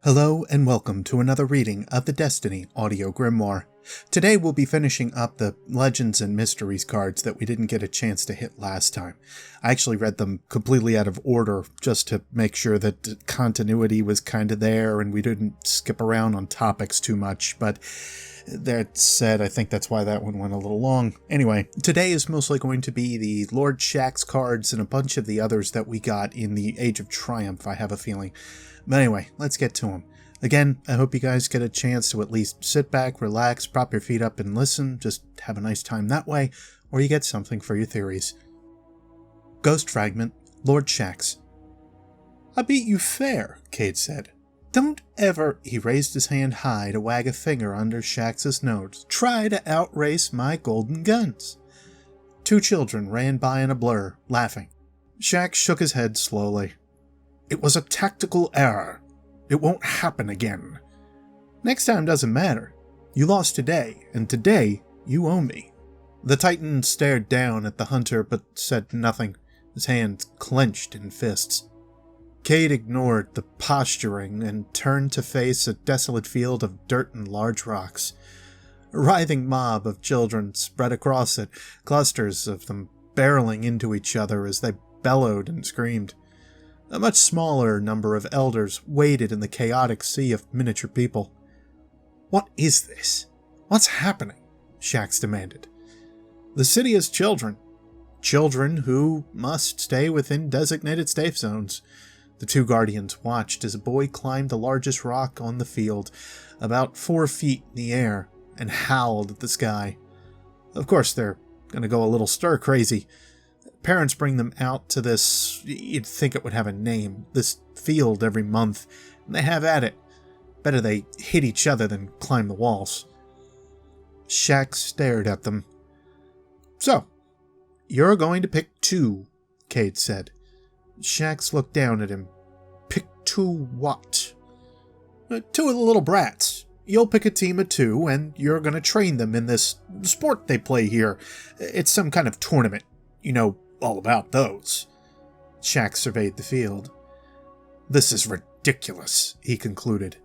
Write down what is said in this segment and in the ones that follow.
Hello and welcome to another reading of the Destiny audio Grimoire. Today we'll be finishing up the Legends and Mysteries cards that we didn't get a chance to hit last time. I actually read them completely out of order just to make sure that continuity was kind of there and we didn't skip around on topics too much, but that said, I think that's why that one went a little long. Anyway, today is mostly going to be the Lord Shaxx cards and a bunch of the others that we got in the Age of Triumph, I have a feeling. But anyway, let's get to them. Again, I hope you guys get a chance to at least sit back, relax, prop your feet up and listen, just have a nice time that way, or you get something for your theories. Ghost Fragment, Lord Shaxx. I beat you fair, Cade said. Don't ever, he raised his hand high to wag a finger under Shaxx's nose, try to outrace my golden guns. Two children ran by in a blur, laughing. Shaxx shook his head slowly. It was a tactical error. It won't happen again. Next time doesn't matter. You lost today, and today you owe me. The Titan stared down at the hunter but said nothing, his hands clenched in fists. Cade ignored the posturing and turned to face a desolate field of dirt and large rocks. A writhing mob of children spread across it, clusters of them barreling into each other as they bellowed and screamed. A much smaller number of elders waded in the chaotic sea of miniature people. What is this? What's happening? Shaxx demanded. The city has children. Children who must stay within designated safe zones. The two guardians watched as a boy climbed the largest rock on the field, about 4 feet in the air, and howled at the sky. Of course, they're going to go a little stir-crazy. Parents bring them out to this, you'd think it would have a name, this field every month, and they have at it. Better they hit each other than climb the walls. Shaxx stared at them. So, you're going to pick two, Cade said. Shaxx looked down at him. Pick two what? Two of the little brats. You'll pick a team of two, and you're going to train them in this sport they play here. It's some kind of tournament. You know all about those. Shaxx surveyed the field. This is ridiculous, he concluded.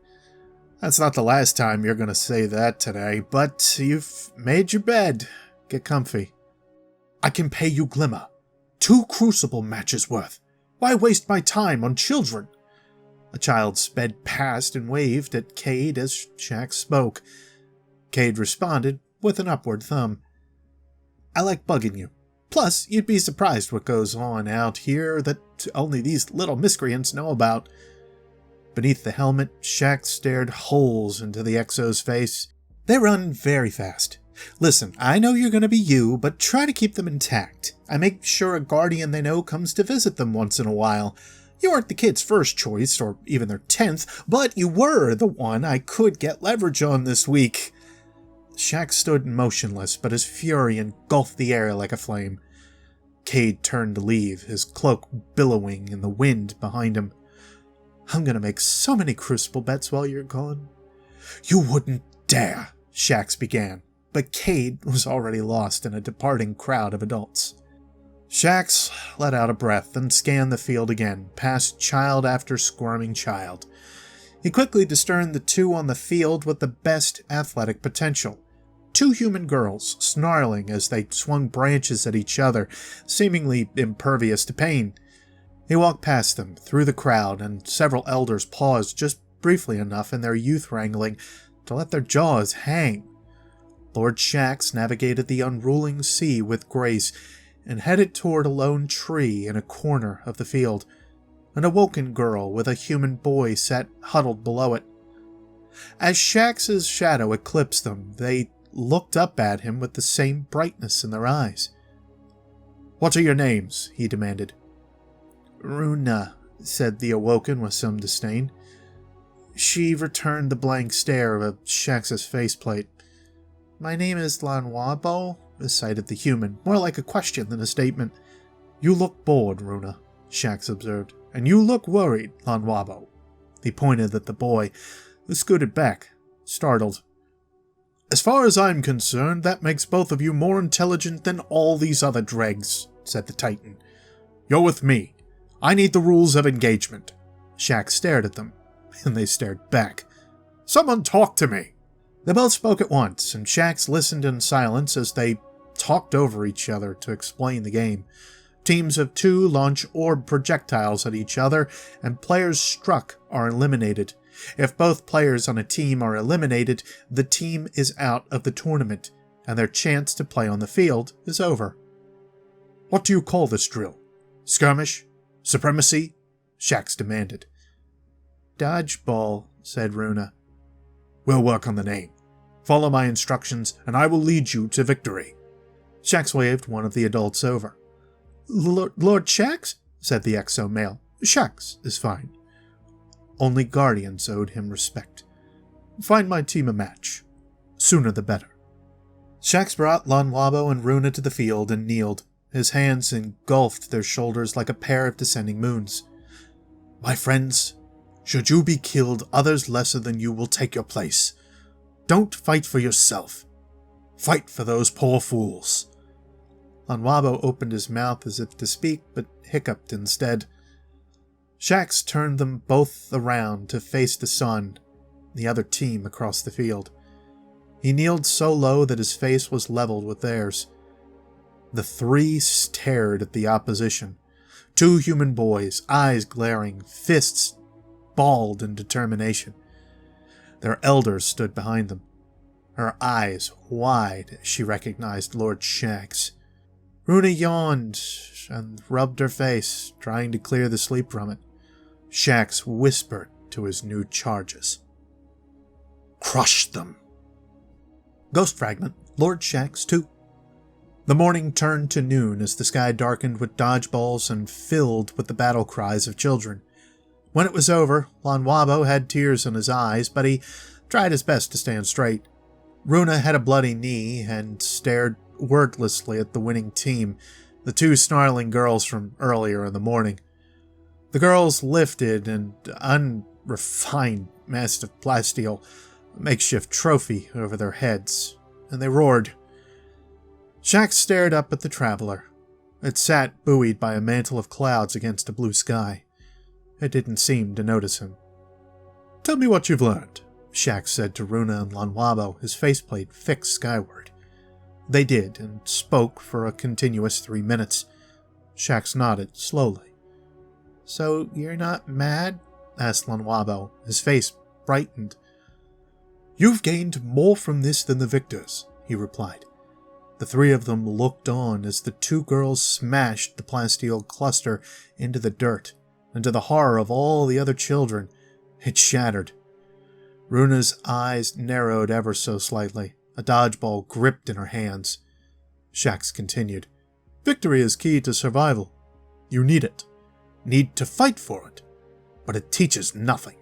That's not the last time you're going to say that today, but you've made your bed. Get comfy. I can pay you Glimmer. 2 crucible matches worth. Why waste my time on children? A child sped past and waved at Cade as Shaxx spoke. Cade responded with an upward thumb. I like bugging you. Plus, you'd be surprised what goes on out here that only these little miscreants know about. Beneath the helmet, Shaxx stared holes into the Exo's face. They run very fast. Listen, I know you're going to be you, but try to keep them intact. I make sure a guardian they know comes to visit them once in a while. You aren't the kid's first choice, or even their 10th, but you were the one I could get leverage on this week. Shaxx stood motionless, but his fury engulfed the air like a flame. Cade turned to leave, his cloak billowing in the wind behind him. I'm gonna make so many crucible bets while you're gone. You wouldn't dare, Shaxx began, but Cade was already lost in a departing crowd of adults. Shaxx let out a breath and scanned the field again, past child after squirming child. He quickly discerned the two on the field with the best athletic potential. 2 human girls, snarling as they swung branches at each other, seemingly impervious to pain. He walked past them, through the crowd, and several elders paused just briefly enough in their youth wrangling to let their jaws hang. Lord Shaxx navigated the unruling sea with grace and headed toward a lone tree in a corner of the field. An awoken girl with a human boy sat huddled below it. As Shaxx's shadow eclipsed them, they looked up at him with the same brightness in their eyes. What are your names? He demanded. Runa, said the awoken with some disdain. She returned the blank stare of Shaxx's faceplate. My name is Lanwabo, recited the human, more like a question than a statement. You look bored, Runa, Shaxx observed, and you look worried, Lanwabo. He pointed at the boy, who scooted back, startled. As far as I'm concerned, that makes both of you more intelligent than all these other dregs, said the Titan. You're with me. I need the rules of engagement. Shaxx stared at them. and they stared back. "Someone talk to me!" They both spoke at once, and Shaxx listened in silence as they talked over each other to explain the game. Teams of 2 launch orb projectiles at each other, and players struck are eliminated. If both players on a team are eliminated, the team is out of the tournament, and their chance to play on the field is over. "What do you call this drill? Skirmish? Supremacy?" Shaxx demanded. "Dodgeball," said Runa. "We'll work on the name. Follow my instructions, and I will lead you to victory." Shaxx waved one of the adults over. Lord Shaxx?" said the exo-male. "Shaxx is fine." Only Guardians owed him respect. "Find my team a match. Sooner the better." Shaxx brought Lanwabo and Runa to the field and kneeled. His hands engulfed their shoulders like a pair of descending moons. "My friends, should you be killed, others lesser than you will take your place. Don't fight for yourself. Fight for those poor fools." Lanwabo opened his mouth as if to speak, but hiccuped instead. Shaxx turned them both around to face the sun, the other team across the field. He kneeled so low that his face was leveled with theirs. The 3 stared at the opposition. 2 human boys, eyes glaring, fists balled in determination. Their elders stood behind them, her eyes wide as she recognized Lord Shaxx. Runa yawned and rubbed her face, trying to clear the sleep from it. Shaxx whispered to his new charges. "Crush them." Ghost Fragment, Lord Shaxx 2. The morning turned to noon as the sky darkened with dodgeballs and filled with the battle cries of children. When it was over, Lanwabo had tears in his eyes, but he tried his best to stand straight. Runa had a bloody knee and stared wordlessly at the winning team, the 2 snarling girls from earlier in the morning. The girls lifted an unrefined mast of plasteel, a makeshift trophy, over their heads, and they roared. Shaxx stared up at the traveler. It sat buoyed by a mantle of clouds against a blue sky. It didn't seem to notice him. "Tell me what you've learned," Shaxx said to Runa and Lanwabo, his faceplate fixed skyward. They did, and spoke for a continuous 3 minutes. Shaxx nodded slowly. "So you're not mad?" asked Lanwabo. His face brightened. "You've gained more from this than the victors," he replied. The 3 of them looked on as the 2 girls smashed the plasteel cluster into the dirt, and to the horror of all the other children, it shattered. Runa's eyes narrowed ever so slightly, a dodgeball gripped in her hands. Shaxx continued. "Victory is key to survival. You need it. Need to fight for it. But it teaches nothing."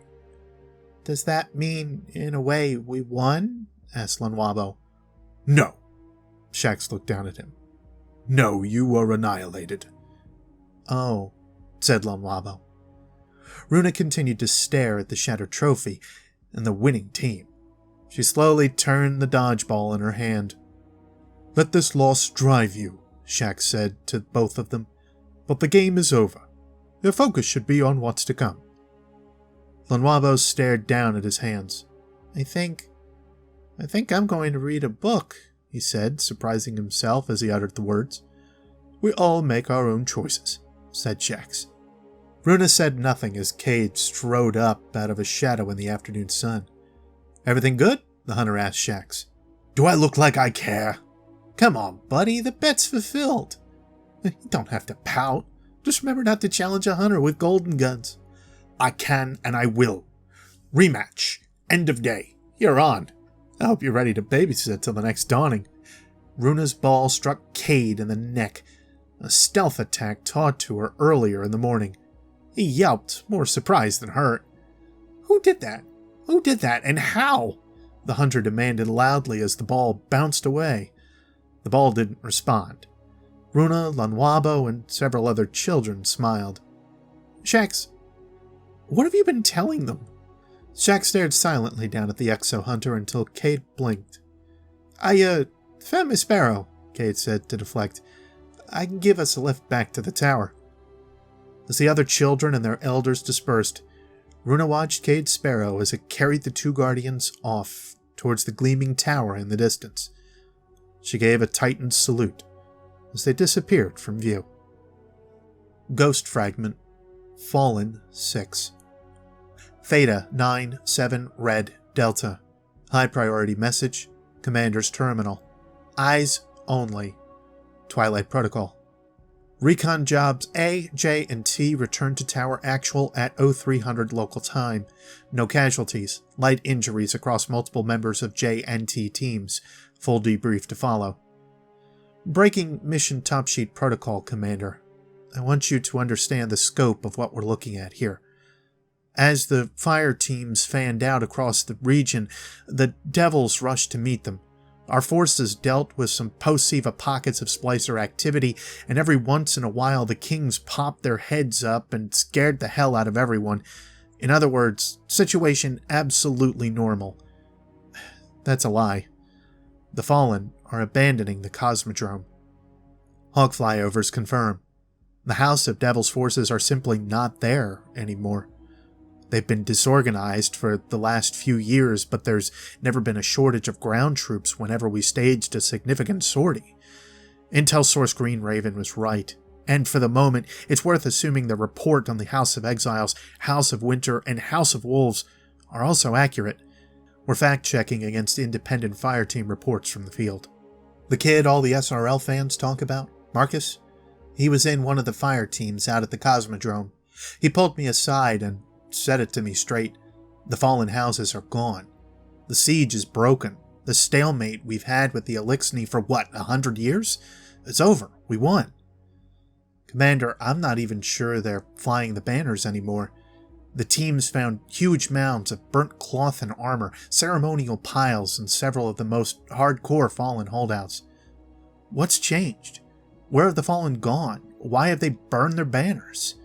"Does that mean, in a way, we won?" asked Lanwabo. "No." Shaxx looked down at him. "No, you were annihilated." "Oh," said Lanwabo. Runa continued to stare at the shattered trophy and the winning team. She slowly turned the dodgeball in her hand. "Let this loss drive you," Shaxx said to both of them. "But the game is over. Your focus should be on what's to come." Lanwabo stared down at his hands. I think I'm going to read a book," he said, surprising himself as he uttered the words. "We all make our own choices," said Shaxx. Runa said nothing as Cade strode up out of a shadow in the afternoon sun. "Everything good?" the hunter asked Shaxx. "Do I look like I care?" "Come on, buddy, the bet's fulfilled." "You don't have to pout. Just remember not to challenge a hunter with golden guns." "I can and I will. Rematch. End of day. You're on. I hope you're ready to babysit till the next dawning." Runa's ball struck Cade in the neck, a stealth attack taught to her earlier in the morning. He yelped, more surprised than hurt. "Who did that? Who did that, and how?" the hunter demanded loudly as the ball bounced away. The ball didn't respond. Runa, Lanwabo, and several other children smiled. "Shaxx, what have you been telling them?" Shaxx stared silently down at the exo-hunter until Cade blinked. I found Miss Sparrow," Cade said to deflect. "I can give us a lift back to the tower." As the other children and their elders dispersed, Runa watched Cade's sparrow as it carried the two guardians off towards the gleaming tower in the distance. She gave a tightened salute as they disappeared from view. Ghost Fragment, Fallen 6. Theta 97 Red Delta. High priority message, Commander's Terminal. Eyes only. Twilight Protocol. Recon jobs A, J, and T return to Tower Actual at 0300 local time. No casualties. Light injuries across multiple members of J and T teams. Full debrief to follow. Breaking Mission Top Sheet Protocol, Commander. I want you to understand the scope of what we're looking at here. As the fire teams fanned out across the region, the Devils rushed to meet them. Our forces dealt with some post-Siva pockets of Splicer activity, and every once in a while the Kings popped their heads up and scared the hell out of everyone. In other words, situation absolutely normal. That's a lie. The Fallen are abandoning the Cosmodrome. Hawk flyovers confirm. The House of Devil's forces are simply not there anymore. They've been disorganized for the last few years, but there's never been a shortage of ground troops whenever we staged a significant sortie. Intel source Green Raven was right, and for the moment, it's worth assuming the report on the House of Exiles, House of Winter, and House of Wolves are also accurate. We're fact-checking against independent fireteam reports from the field. The kid all the SRL fans talk about, Marcus, he was in one of the fire teams out at the Cosmodrome. He pulled me aside and said it to me straight. The fallen houses are gone. The siege is broken. The stalemate we've had with the Elixni for 100 years? It's over. We won. Commander, I'm not even sure they're flying the banners anymore. The teams found huge mounds of burnt cloth and armor, ceremonial piles, and several of the most hardcore fallen holdouts. What's changed? Where have the fallen gone? Why have they burned their banners?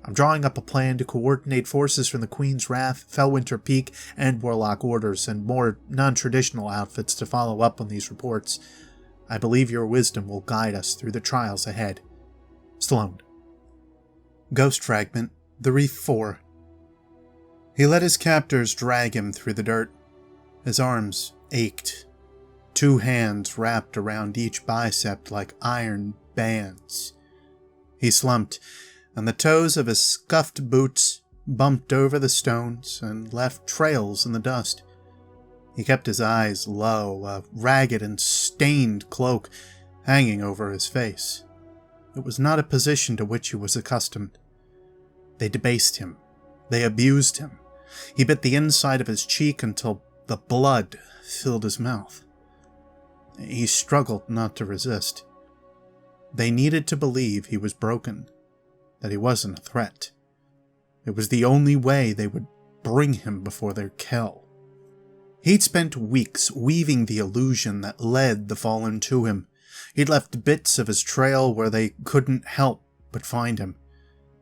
I'm drawing up a plan to coordinate forces from the Queen's Wrath, Fellwinter Peak, and Warlock Orders, and more non-traditional outfits to follow up on these reports. I believe your wisdom will guide us through the trials ahead. Sloan. Ghost Fragment, the Reef 4. He let his captors drag him through the dirt. His arms ached. 2 hands wrapped around each bicep like iron bands. He slumped, and the toes of his scuffed boots bumped over the stones and left trails in the dust. He kept his eyes low, a ragged and stained cloak hanging over his face. It was not a position to which he was accustomed. They debased him. They abused him. He bit the inside of his cheek until the blood filled his mouth. He struggled not to resist. They needed to believe he was broken, that he wasn't a threat. It was the only way they would bring him before their kill. He'd spent weeks weaving the illusion that led the fallen to him. He'd left bits of his trail where they couldn't help but find him.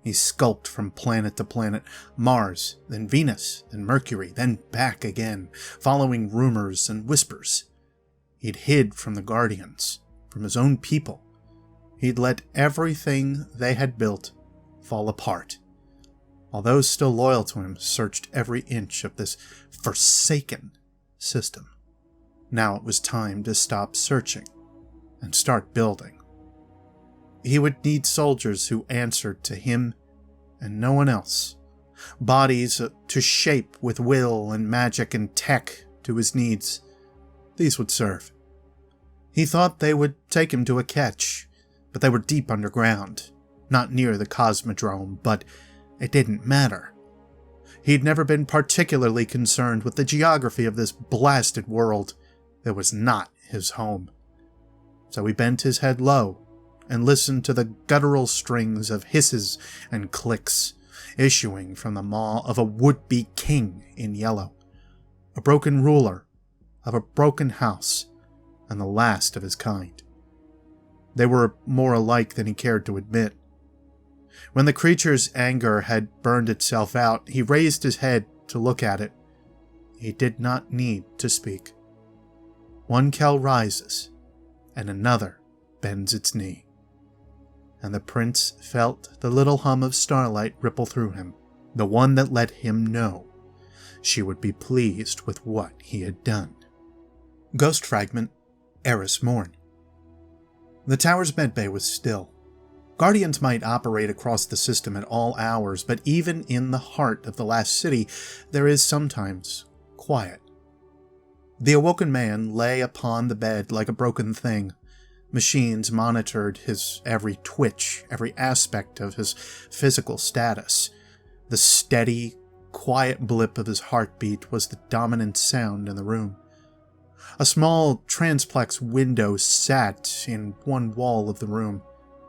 He skulked from planet to planet, Mars, then Venus, then Mercury, then back again, following rumors and whispers. He'd hid from the Guardians, from his own people. He'd let everything they had built fall apart, while those still loyal to him searched every inch of this forsaken system. Now it was time to stop searching and start building. He would need soldiers who answered to him and no one else. Bodies to shape with will and magic and tech to his needs. These would serve. He thought they would take him to a catch, but they were deep underground, not near the Cosmodrome, but it didn't matter. He'd never been particularly concerned with the geography of this blasted world. It was not his home. So he bent his head low and listened to the guttural strings of hisses and clicks issuing from the maw of a would-be king in yellow, a broken ruler of a broken house, and the last of his kind. They were more alike than he cared to admit. When the creature's anger had burned itself out, he raised his head to look at it. He did not need to speak. One Kel rises, and another bends its knee. And the prince felt the little hum of starlight ripple through him. the one that let him know she would be pleased with what he had done. Ghost Fragment, Eris Morn. The tower's medbay was still. Guardians might operate across the system at all hours, but even in the heart of the last city, there is sometimes quiet. The awoken man lay upon the bed like a broken thing. Machines monitored his every twitch, every aspect of his physical status. The steady, quiet blip of his heartbeat was the dominant sound in the room. A small transplex window sat in one wall of the room.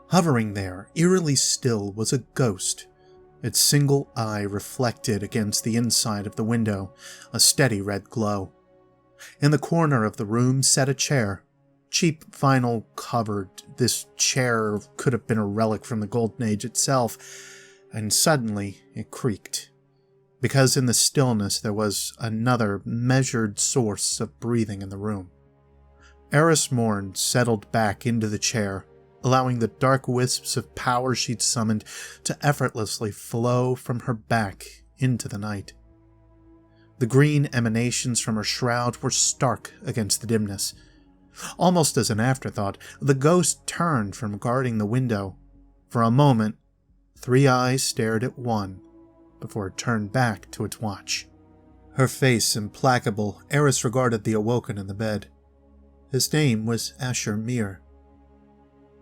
Hovering there, eerily still, was a ghost, its single eye reflected against the inside of the window, a steady red glow. In the corner of the room sat a chair. Cheap vinyl covered, this chair could have been a relic from the Golden Age itself, and suddenly it creaked. Because in the stillness there was another measured source of breathing in the room. Eris Morn settled back into the chair, allowing the dark wisps of power she'd summoned to effortlessly flow from her back into the night. The green emanations from her shroud were stark against the dimness. Almost as an afterthought, the ghost turned from guarding the window. For a moment, 3 eyes stared at one, before it turned back to its watch. Her face implacable, Eris regarded the awoken in the bed. His name was Asher Mir.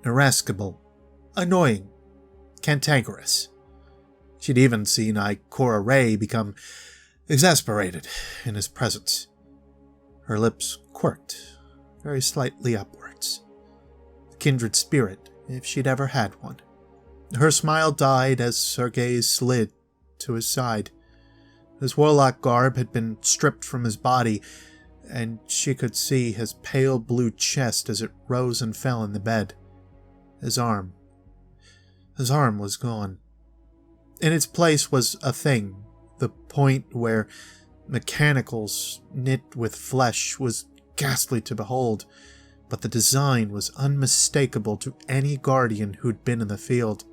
Irascible, annoying, cantankerous. She'd even seen Ikora Ray become exasperated in his presence. Her lips quirked, very slightly upwards. A kindred spirit, if she'd ever had one. Her smile died as her gaze slid to his side. His warlock garb had been stripped from his body, and she could see his pale blue chest as it rose and fell in the bed. His arm was gone. In its place was a thing, the point where mechanicals knit with flesh was ghastly to behold, but the design was unmistakable to any guardian who'd been in the field.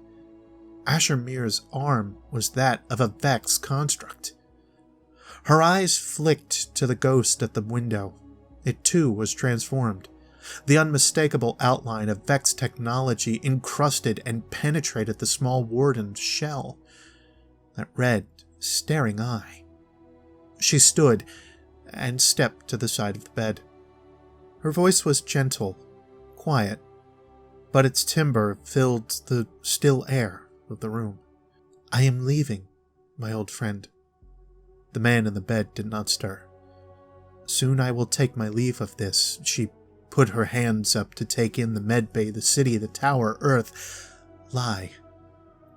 Asher Mir's arm was that of a Vex construct. Her eyes flicked to the ghost at the window. It too was transformed. The unmistakable outline of Vex technology encrusted and penetrated the small warden's shell. That red, staring eye. She stood and stepped to the side of the bed. Her voice was gentle, quiet, but its timbre filled the still air of the room. "I am leaving, my old friend." The man in the bed did not stir. "Soon I will take my leave of this." She put her hands up to take in the medbay, the city, the tower, Earth. Lie.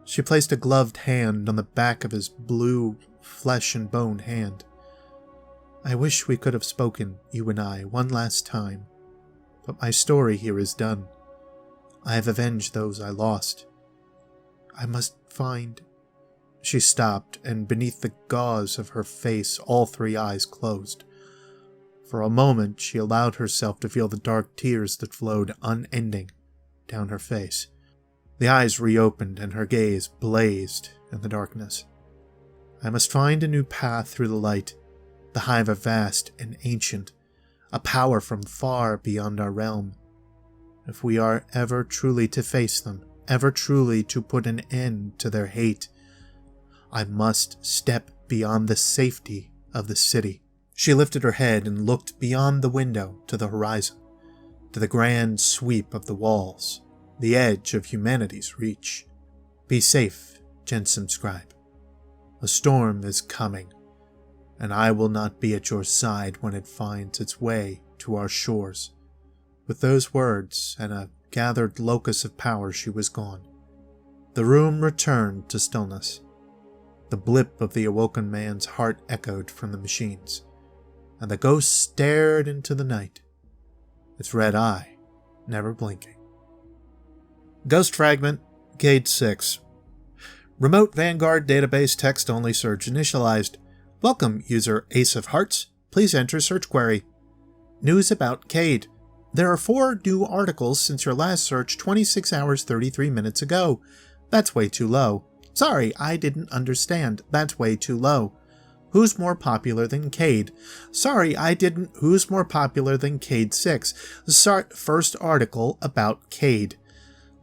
She placed a gloved hand on the back of his blue, flesh-and-bone hand. "I wish we could have spoken, you and I, one last time. But my story here is done. I have avenged those I lost. I must find..." She stopped, and beneath the gauze of her face, all 3 eyes closed. For a moment, she allowed herself to feel the dark tears that flowed unending down her face. The eyes reopened, and her gaze blazed in the darkness. "I must find a new path through the light. The Hive are vast and ancient, a power from far beyond our realm. If we are ever truly to face them, ever truly to put an end to their hate, I must step beyond the safety of the city." She lifted her head and looked beyond the window to the horizon, to the grand sweep of the walls, the edge of humanity's reach. "Be safe, Jensen Scribe. A storm is coming, and I will not be at your side when it finds its way to our shores." With those words and a gathered locus of power, she was gone. The room returned to stillness. The blip of the awoken man's heart echoed from the machines, and the ghost stared into the night, its red eye never blinking. Ghost Fragment, Gate 6. Remote Vanguard database text-only search initialized. Welcome, user Ace of Hearts. Please enter search query. News about Cade. There are 4 new articles since your last search 26 hours 33 minutes ago. That's way too low. Sorry, I didn't understand. That's way too low. Who's more popular than Cade? Sorry, I didn't. Who's more popular than Cade 6? First article about Cade.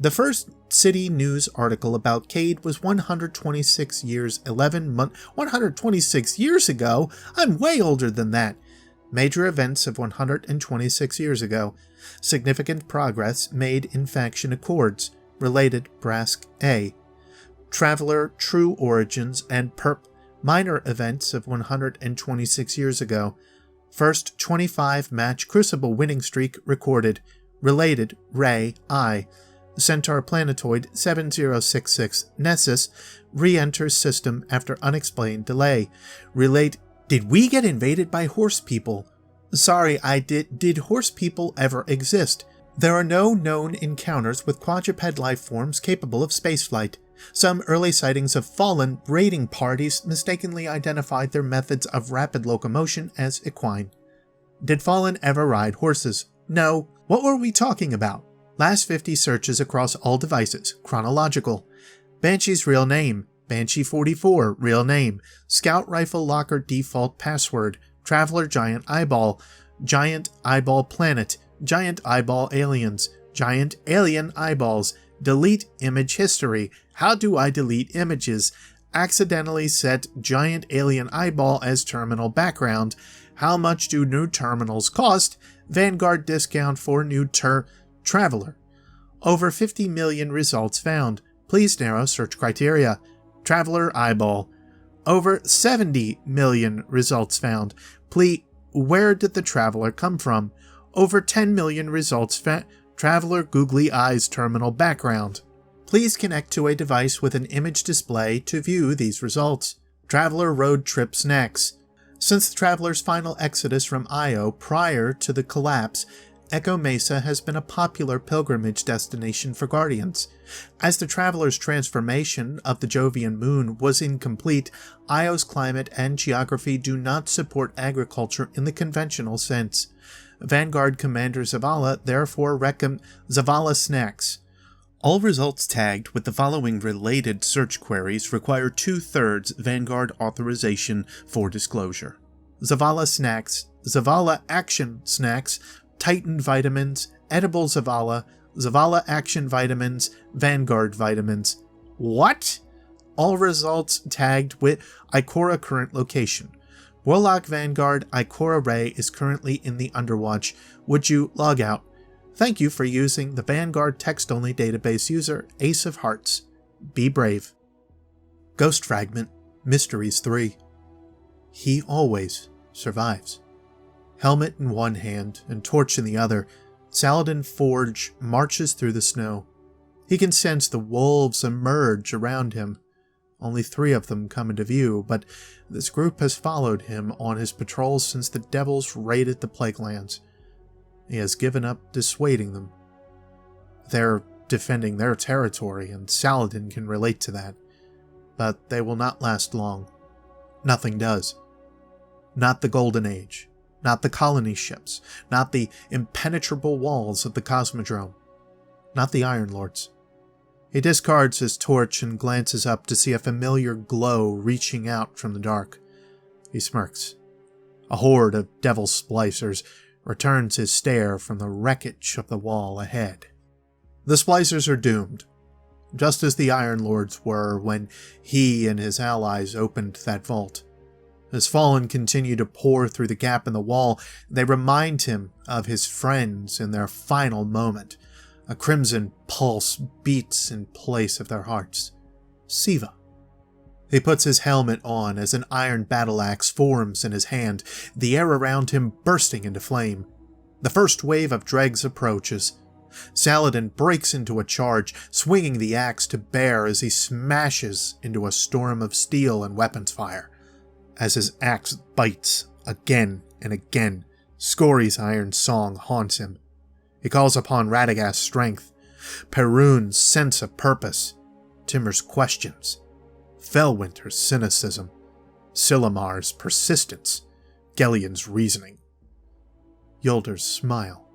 The first City News article about Cade was 126 years, 11 months. 126 years ago? I'm way older than that. Major events of 126 years ago. Significant progress made in faction accords. Related Brask A. Traveler, True Origins, and Perp. Minor events of 126 years ago. First 25-match Crucible winning streak recorded. Related Ray I. Centaur Planetoid 7066 Nessus re-enters system after unexplained delay. Relate, did we get invaded by horse people? Sorry, I did. Did horse people ever exist? There are no known encounters with quadruped life forms capable of spaceflight. Some early sightings of fallen raiding parties mistakenly identified their methods of rapid locomotion as equine. Did fallen ever ride horses? No. What were we talking about? Last 50 searches across all devices. Chronological. Banshee's real name. Banshee44, real name. Scout Rifle Locker default password. Traveler Giant Eyeball. Giant Eyeball Planet. Giant Eyeball Aliens. Giant Alien Eyeballs. Delete image history. How do I delete images? Accidentally set Giant Alien Eyeball as terminal background. How much do new terminals cost? Vanguard discount for new Traveler. Over 50 million results found. Please narrow search criteria. Traveler Eyeball. Over 70 million results found. Please, where did the Traveler come from? Over 10 million results found. Traveler Googly Eyes terminal background. Please connect to a device with an image display to view these results. Traveler Road Trip Snacks. Since the Traveler's final exodus from Io prior to the collapse, Echo Mesa has been a popular pilgrimage destination for Guardians. As the Traveler's transformation of the Jovian moon was incomplete, Io's climate and geography do not support agriculture in the conventional sense. Vanguard Commander Zavala therefore recommends Zavala Snacks. All results tagged with the following related search queries require 2/3 Vanguard authorization for disclosure. Zavala Snacks, Zavala Action Snacks, Titan Vitamins, Edible Zavala, Zavala Action Vitamins, Vanguard Vitamins. What? All results tagged with Ikora current location. Warlock Vanguard Ikora Ray is currently in the Underwatch. Would you log out? Thank you for using the Vanguard text-only database user, Ace of Hearts. Be brave. Ghost Fragment, Mysteries 3. He always survives. Helmet in one hand and torch in the other, Saladin Forge marches through the snow. He can sense the wolves emerge around him. Only 3 of them come into view, but this group has followed him on his patrols since the devils raided the Plaguelands. He has given up dissuading them. They're defending their territory, and Saladin can relate to that. But they will not last long. Nothing does. Not the Golden Age. Not the colony ships. Not the impenetrable walls of the Cosmodrome. Not the Iron Lords. He discards his torch and glances up to see a familiar glow reaching out from the dark. He smirks. A horde of devil splicers returns his stare from the wreckage of the wall ahead. The splicers are doomed, just as the Iron Lords were when he and his allies opened that vault. As Fallen continue to pour through the gap in the wall, they remind him of his friends in their final moment. A crimson pulse beats in place of their hearts. Siva. He puts his helmet on as an iron battle axe forms in his hand, the air around him bursting into flame. The first wave of dregs approaches. Saladin breaks into a charge, swinging the axe to bear as he smashes into a storm of steel and weapons fire. As his axe bites again and again, Scory's iron song haunts him. He calls upon Radagast's strength, Perun's sense of purpose, Timur's questions, Felwinter's cynicism, Silimar's persistence, Gellion's reasoning, Yulder's smile.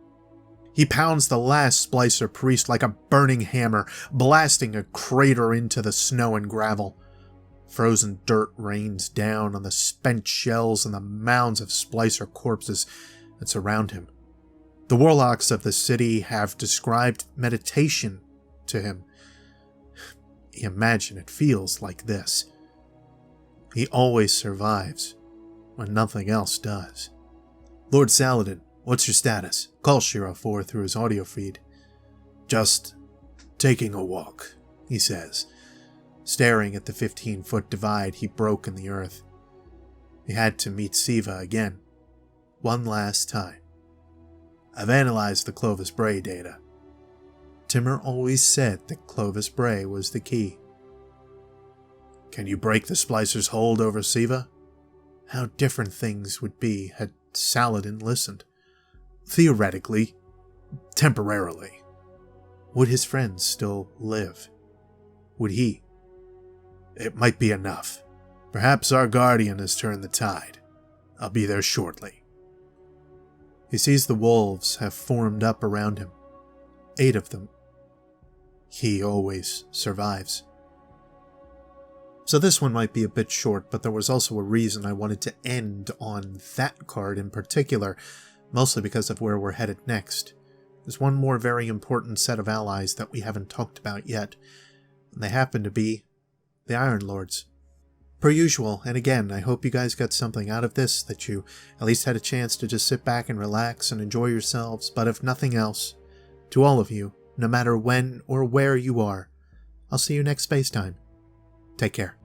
He pounds the last Splicer priest like a burning hammer, blasting a crater into the snow and gravel. Frozen dirt rains down on the spent shells and the mounds of Splicer corpses that surround him. The warlocks of the city have described meditation to him. Imagine it feels like this. He always survives when nothing else does. Lord Saladin, what's your status? Calls Shiro 4 through his audio feed. Just taking a walk, he says, staring at the 15-foot divide he broke in the earth. He had to meet Siva again, one last time. I've analyzed the Clovis Bray data. Timur always said that Clovis Bray was the key. Can you break the Splicer's hold over Siva? How different things would be had Saladin listened. Theoretically, temporarily. Would his friends still live? Would he? It might be enough. Perhaps our guardian has turned the tide. I'll be there shortly. He sees the wolves have formed up around him. 8 of them. He always survives. So this one might be a bit short, but there was also a reason I wanted to end on that card in particular, mostly because of where we're headed next. There's one more very important set of allies that we haven't talked about yet, and they happen to be the Iron Lords. Per usual, and again, I hope you guys got something out of this, that you at least had a chance to just sit back and relax and enjoy yourselves, but if nothing else, to all of you, no matter when or where you are, I'll see you next space time. Take care.